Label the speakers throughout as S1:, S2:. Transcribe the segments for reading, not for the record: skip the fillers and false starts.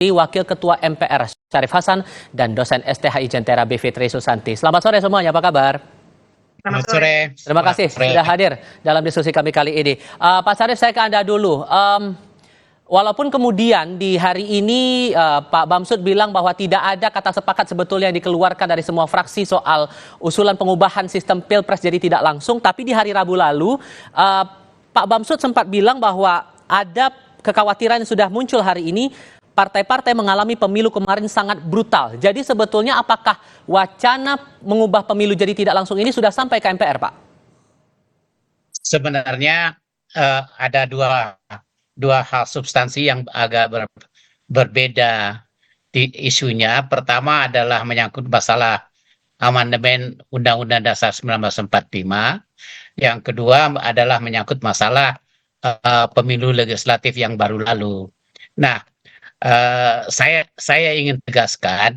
S1: Wakil Ketua MPR Syarif Hasan dan dosen STHI Jentera Bivitri Susanti. Selamat sore semuanya, apa kabar?
S2: Selamat sore.
S1: Terima kasih sudah hadir dalam diskusi kami kali ini. Pak Syarif, saya ke Anda dulu. Walaupun kemudian di hari ini Pak Bamsud bilang bahwa tidak ada kata sepakat sebetulnya yang dikeluarkan dari semua fraksi soal usulan pengubahan sistem Pilpres jadi tidak langsung, tapi di hari Rabu lalu Pak Bamsud sempat bilang bahwa ada kekhawatiran yang sudah muncul hari ini. Partai-partai mengalami pemilu kemarin sangat brutal. Jadi sebetulnya apakah wacana mengubah pemilu jadi tidak langsung ini sudah sampai ke MPR, Pak?
S2: Sebenarnya ada dua hal substansi yang agak berbeda di isunya. Pertama adalah menyangkut masalah amandemen Undang-Undang Dasar 1945. Yang kedua adalah menyangkut masalah pemilu legislatif yang baru lalu. Nah, saya ingin tegaskan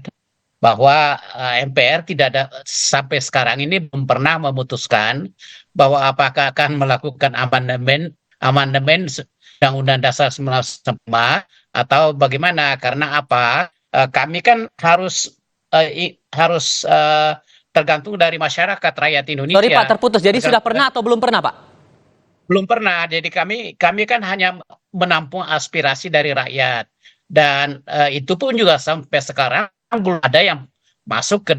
S2: bahwa MPR tidak ada sampai sekarang ini belum pernah memutuskan bahwa apakah akan melakukan amandemen Undang-Undang Dasar 1945 atau bagaimana. Karena apa? Kami kan harus tergantung dari masyarakat rakyat Indonesia.
S1: Sorry Pak, terputus. Jadi sudah pernah atau belum pernah, Pak?
S2: Belum pernah. Jadi kami kan hanya menampung aspirasi dari rakyat. Dan itu pun juga sampai sekarang belum ada yang masuk ke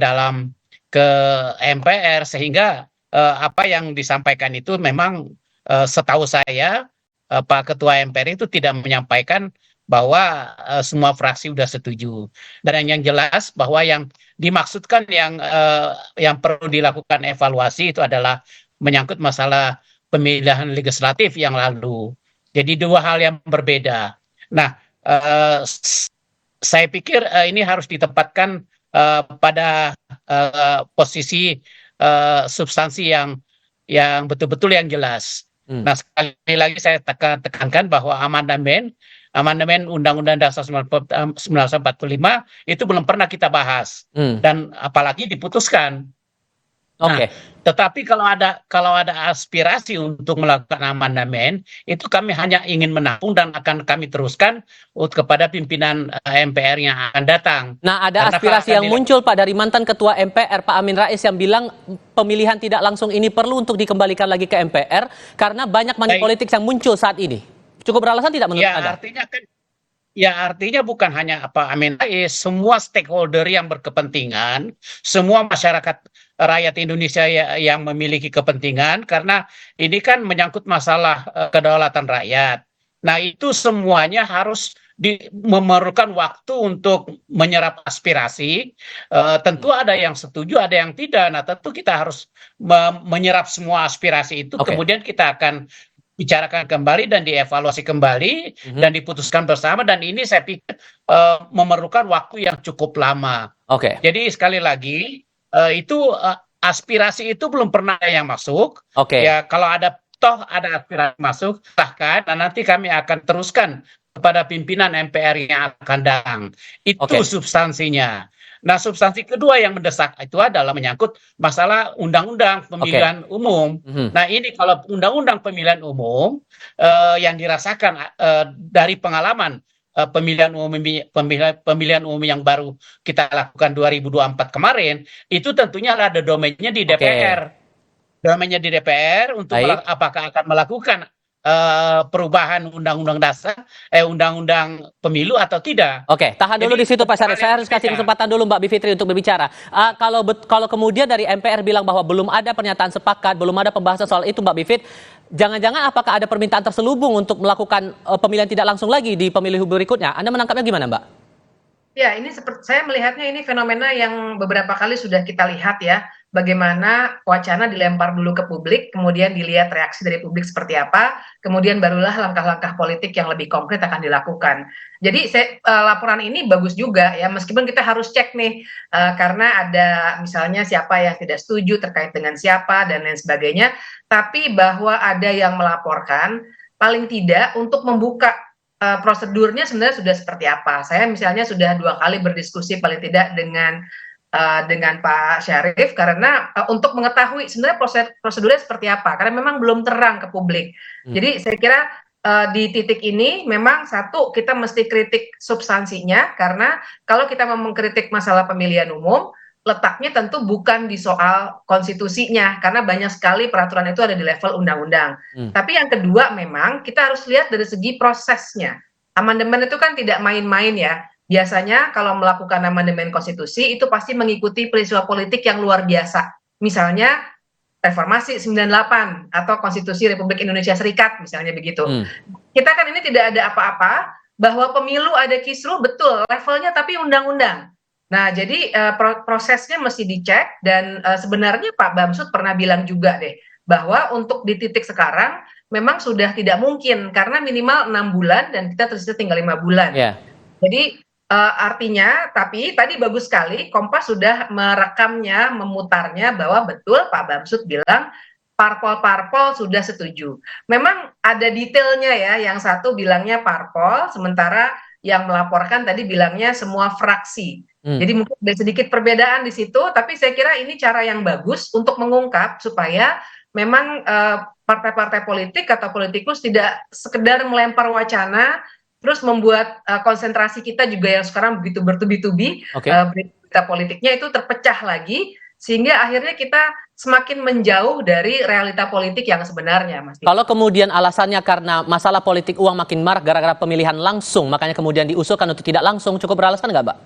S2: MPR, sehingga apa yang disampaikan itu memang setahu saya Pak Ketua MPR itu tidak menyampaikan bahwa semua fraksi sudah setuju. Dan yang jelas bahwa yang dimaksudkan yang perlu dilakukan evaluasi itu adalah menyangkut masalah pemilihan legislatif yang lalu. Jadi dua hal yang berbeda. Nah, saya pikir ini harus ditempatkan pada posisi substansi yang betul-betul yang jelas. Nah, sekali lagi saya tekankan bahwa amandemen Undang-Undang Dasar 1945 itu belum pernah kita bahas dan apalagi diputuskan.
S1: Oke.
S2: Nah, tetapi kalau ada aspirasi untuk melakukan amandemen, itu kami hanya ingin menampung dan akan kami teruskan kepada pimpinan MPR yang akan datang.
S1: Nah, ada aspirasi yang muncul Pak dari mantan Ketua MPR Pak Amin Rais yang bilang pemilihan tidak langsung ini perlu untuk dikembalikan lagi ke MPR karena banyak money politik yang muncul saat ini. Cukup beralasan tidak menurut Anda?
S2: Artinya bukan hanya Pak Amin Rais, semua stakeholder yang berkepentingan, semua masyarakat rakyat Indonesia yang memiliki kepentingan, karena ini kan menyangkut masalah kedaulatan rakyat. Nah, itu semuanya harus memerlukan waktu untuk menyerap aspirasi. Tentu ada yang setuju, ada yang tidak. Nah, tentu kita harus menyerap semua aspirasi itu, kemudian kita akan bicarakan kembali dan dievaluasi kembali dan diputuskan bersama, dan ini saya pikir memerlukan waktu yang cukup lama. Jadi sekali lagi itu aspirasi itu belum pernah ada yang masuk. Ya, kalau ada aspirasi masuk, bahkan nanti kami akan teruskan kepada pimpinan MPR yang akan datang. Itu substansinya. Nah, substansi kedua yang mendesak itu adalah menyangkut masalah undang-undang pemilihan umum. Nah, ini kalau undang-undang pemilihan umum yang dirasakan dari pengalaman pemilihan umum yang baru kita lakukan 2024 kemarin, itu tentunya ada domainnya di DPR. Domainnya di DPR untuk apakah akan melakukan perubahan undang-undang pemilu atau tidak.
S1: Tahan dulu di situ Pak Syarif. Saya harus kasih kesempatan dulu Mbak Bivitri untuk berbicara. Kalau kemudian dari MPR bilang bahwa belum ada pernyataan sepakat, belum ada pembahasan soal itu Mbak Bivit, jangan-jangan apakah ada permintaan terselubung untuk melakukan pemilihan tidak langsung lagi di pemilu berikutnya? Anda menangkapnya gimana, Mbak?
S3: Ya, ini saya melihatnya ini fenomena yang beberapa kali sudah kita lihat ya, bagaimana wacana dilempar dulu ke publik, kemudian dilihat reaksi dari publik seperti apa, kemudian barulah langkah-langkah politik yang lebih konkret akan dilakukan. Jadi laporan ini bagus juga ya, meskipun kita harus cek nih, karena ada misalnya siapa yang tidak setuju terkait dengan siapa dan lain sebagainya, tapi bahwa ada yang melaporkan, paling tidak untuk membuka prosedurnya sebenarnya sudah seperti apa. Saya misalnya sudah 2 kali berdiskusi paling tidak dengan Pak Syarif, karena untuk mengetahui sebenarnya prosedurnya seperti apa, karena memang belum terang ke publik. Jadi saya kira di titik ini memang satu kita mesti kritik substansinya karena kalau kita mau mengkritik masalah pemilihan umum letaknya tentu bukan di soal konstitusinya karena banyak sekali peraturan itu ada di level undang-undang. Tapi yang kedua memang kita harus lihat dari segi prosesnya. Amandemen itu kan tidak main-main ya. Biasanya kalau melakukan amandemen konstitusi itu pasti mengikuti peristiwa politik yang luar biasa. Misalnya Reformasi 98 atau Konstitusi Republik Indonesia Serikat misalnya begitu. Kita kan ini tidak ada apa-apa bahwa pemilu ada kisruh betul levelnya tapi undang-undang. Nah, jadi prosesnya mesti dicek dan sebenarnya Pak Bamsud pernah bilang juga deh bahwa untuk di titik sekarang memang sudah tidak mungkin karena minimal 6 bulan dan kita tersisa tinggal 5 bulan.
S1: Yeah.
S3: Jadi artinya, tapi tadi bagus sekali Kompas sudah merekamnya, memutarnya bahwa betul Pak Bamsud bilang parpol-parpol sudah setuju. Memang ada detailnya ya, yang satu bilangnya parpol, sementara yang melaporkan tadi bilangnya semua fraksi. Jadi mungkin ada sedikit perbedaan di situ, tapi saya kira ini cara yang bagus untuk mengungkap supaya memang partai-partai politik atau politikus tidak sekedar melempar wacana, terus membuat konsentrasi kita juga yang sekarang begitu bertubi-tubi, berita politiknya itu terpecah lagi, sehingga akhirnya kita semakin menjauh dari realita politik yang sebenarnya, Mas.
S1: Kalau kemudian alasannya karena masalah politik uang makin marak gara-gara pemilihan langsung, makanya kemudian diusulkan untuk tidak langsung, cukup beralasan nggak, Mbak?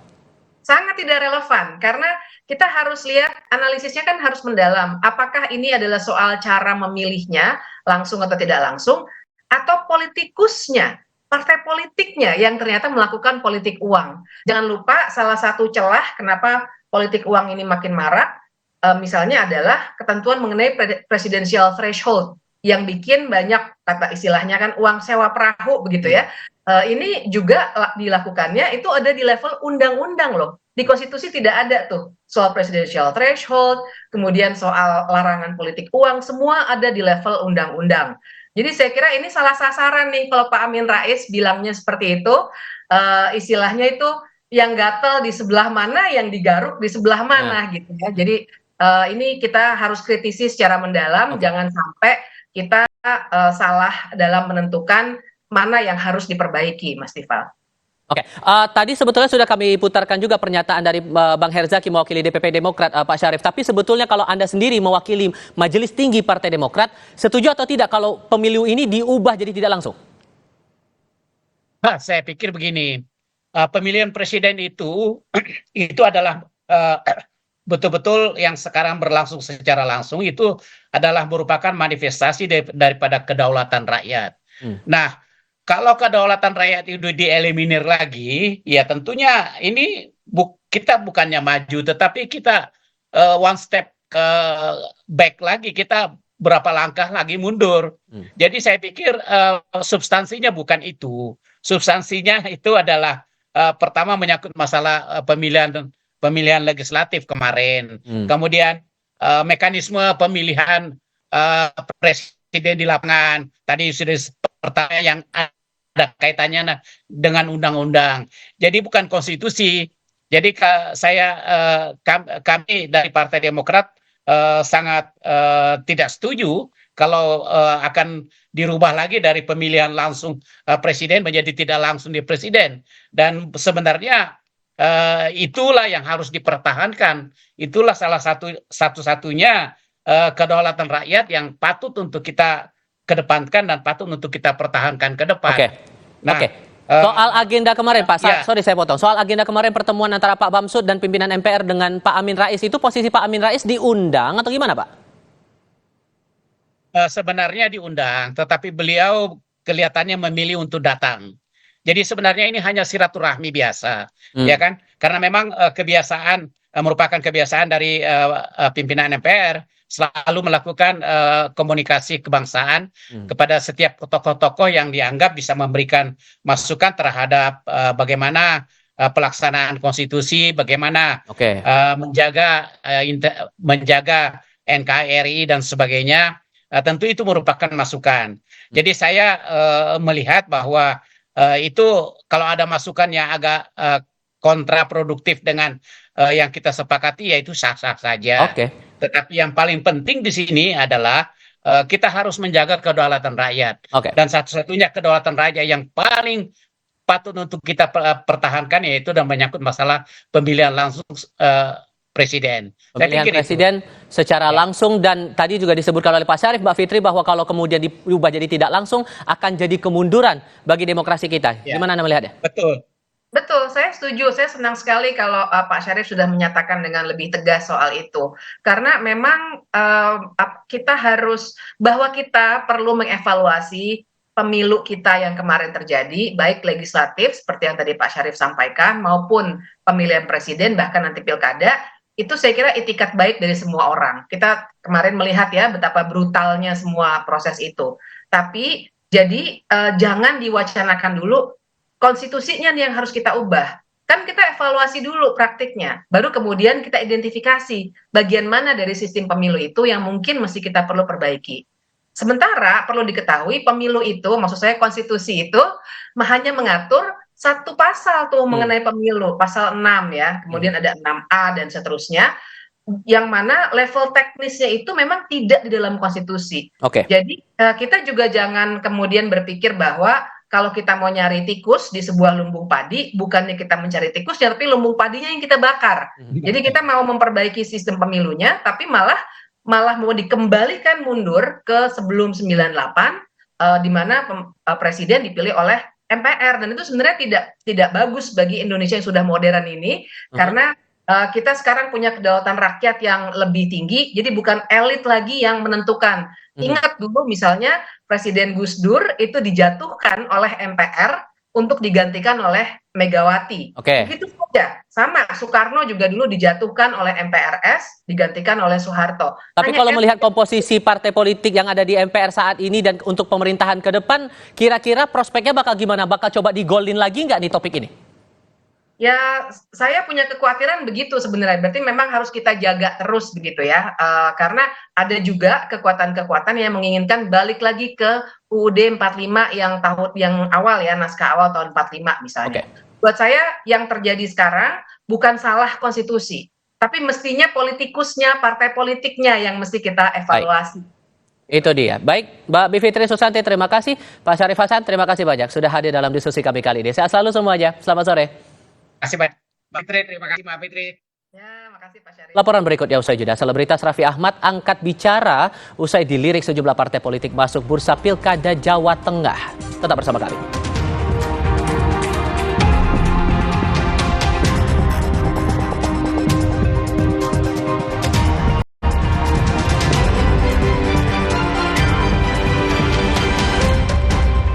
S3: Sangat tidak relevan, karena kita harus lihat analisisnya kan harus mendalam. Apakah ini adalah soal cara memilihnya, langsung atau tidak langsung, atau politikusnya, partai politiknya yang ternyata melakukan politik uang. Jangan lupa salah satu celah kenapa politik uang ini makin marak, misalnya adalah ketentuan mengenai presidential threshold yang bikin banyak kata istilahnya kan uang sewa perahu begitu ya. Ini juga dilakukannya itu ada di level undang-undang loh. Di konstitusi tidak ada tuh soal presidential threshold, kemudian soal larangan politik uang, semua ada di level undang-undang. Jadi saya kira ini salah sasaran nih kalau Pak Amin Rais bilangnya seperti itu, istilahnya itu yang gatel di sebelah mana, yang digaruk di sebelah mana gitu ya. Jadi ini kita harus kritisi secara mendalam, jangan sampai kita salah dalam menentukan mana yang harus diperbaiki, Mas Tifal.
S1: Oke, tadi sebetulnya sudah kami putarkan juga pernyataan dari Bang Herzaki mewakili DPP Demokrat, Pak Syarif. Tapi sebetulnya kalau Anda sendiri mewakili Majelis Tinggi Partai Demokrat, setuju atau tidak kalau pemilu ini diubah jadi tidak langsung?
S2: Saya pikir begini, pemilihan presiden itu adalah betul-betul yang sekarang berlangsung secara langsung itu adalah merupakan manifestasi daripada kedaulatan rakyat. Nah, kalau kedaulatan rakyat itu dieliminir lagi, ya tentunya ini kita bukannya maju, tetapi kita one step back lagi, kita berapa langkah lagi mundur. Jadi saya pikir substansinya bukan itu. Substansinya itu adalah pertama menyangkut masalah pemilihan legislatif kemarin, kemudian mekanisme pemilihan presiden di lapangan. Tadi sudah pertanyaan yang ada kaitannya dengan undang-undang. Jadi bukan konstitusi. Jadi kami dari Partai Demokrat sangat tidak setuju kalau akan dirubah lagi dari pemilihan langsung presiden menjadi tidak langsung di presiden. Dan sebenarnya itulah yang harus dipertahankan. Itulah salah satu-satunya kedaulatan rakyat yang patut untuk kita kedepankan dan patut untuk kita pertahankan ke depan. Nah,
S1: soal agenda kemarin, Pak, sorry saya potong. Soal agenda kemarin pertemuan antara Pak Bamsud dan pimpinan MPR dengan Pak Amin Rais, itu posisi Pak Amin Rais diundang atau gimana, Pak?
S2: Sebenarnya diundang, tetapi beliau kelihatannya memilih untuk datang. Jadi sebenarnya ini hanya silaturahmi biasa, ya kan? Karena memang merupakan kebiasaan dari pimpinan MPR selalu melakukan komunikasi kebangsaan kepada setiap tokoh-tokoh yang dianggap bisa memberikan masukan terhadap bagaimana pelaksanaan konstitusi, bagaimana menjaga NKRI dan sebagainya. Tentu itu merupakan masukan. Jadi saya melihat bahwa itu kalau ada masukan yang agak kontraproduktif dengan yang kita sepakati, yaitu sah-sah saja. Tetapi yang paling penting di sini adalah kita harus menjaga kedaulatan rakyat.
S1: Oke.
S2: Dan satu-satunya kedaulatan rakyat yang paling patut untuk kita pertahankan yaitu dan menyangkut masalah pemilihan langsung presiden. Saya
S1: Pemilihan
S2: pikir itu.
S1: presiden secara langsung, dan tadi juga disebutkan oleh Pak Syarif, Mbak Fitri, bahwa kalau kemudian diubah jadi tidak langsung akan jadi kemunduran bagi demokrasi kita.
S2: Ya.
S1: Gimana Anda melihatnya?
S2: Betul.
S3: Betul, saya setuju. Saya senang sekali kalau Pak Syarif sudah menyatakan dengan lebih tegas soal itu. Karena memang kita harus, bahwa kita perlu mengevaluasi pemilu kita yang kemarin terjadi, baik legislatif seperti yang tadi Pak Syarif sampaikan, maupun pemilihan presiden, bahkan nanti pilkada, itu saya kira itikat baik dari semua orang. Kita kemarin melihat ya betapa brutalnya semua proses itu. Tapi jadi jangan diwacanakan dulu konstitusinya nih yang harus kita ubah. Kan kita evaluasi dulu praktiknya, baru kemudian kita identifikasi bagian mana dari sistem pemilu itu yang mungkin mesti kita perlu perbaiki. Sementara perlu diketahui pemilu itu, maksud saya konstitusi itu hanya mengatur satu pasal tuh mengenai pemilu, pasal 6 ya, kemudian ada 6A dan seterusnya, yang mana level teknisnya itu memang tidak di dalam konstitusi.
S1: Oke.
S3: Jadi kita juga jangan kemudian berpikir bahwa kalau kita mau nyari tikus di sebuah lumbung padi, bukannya kita mencari tikus, tapi lumbung padinya yang kita bakar. Jadi kita mau memperbaiki sistem pemilunya, tapi malah mau dikembalikan mundur ke sebelum 98, di mana presiden dipilih oleh MPR, dan itu sebenarnya tidak bagus bagi Indonesia yang sudah modern ini, karena kita sekarang punya kedaulatan rakyat yang lebih tinggi, jadi bukan elit lagi yang menentukan. Ingat dulu misalnya Presiden Gus Dur itu dijatuhkan oleh MPR untuk digantikan oleh Megawati.
S1: Oke.
S3: Begitu saja. Sama, Soekarno juga dulu dijatuhkan oleh MPRS, digantikan oleh Soeharto.
S1: Tapi kalau melihat komposisi partai politik yang ada di MPR saat ini dan untuk pemerintahan ke depan, kira-kira prospeknya bakal gimana? Bakal coba digolin lagi nggak nih topik ini?
S3: Ya, saya punya kekhawatiran begitu sebenarnya. Berarti memang harus kita jaga terus begitu ya. Karena ada juga kekuatan-kekuatan yang menginginkan balik lagi ke UUD 45 yang awal ya, naskah awal tahun 45 misalnya. Buat saya yang terjadi sekarang bukan salah konstitusi, tapi mestinya politikusnya, partai politiknya yang mesti kita evaluasi.
S1: Itu dia. Baik, Mbak Bivitri Susanti, terima kasih. Pak Syarif Hasan, terima kasih banyak sudah hadir dalam diskusi kami kali ini. Sehat selalu semuanya. Selamat sore.
S2: Terima kasih banyak, Mbak Fitri. Terima kasih, Mbak Fitri.
S3: Ya, makasih Pak Syarif.
S1: Laporan berikutnya usai jeda. Selebritas Raffi Ahmad angkat bicara usai dilirik sejumlah partai politik masuk bursa Pilkada Jawa Tengah. Tetap bersama kami.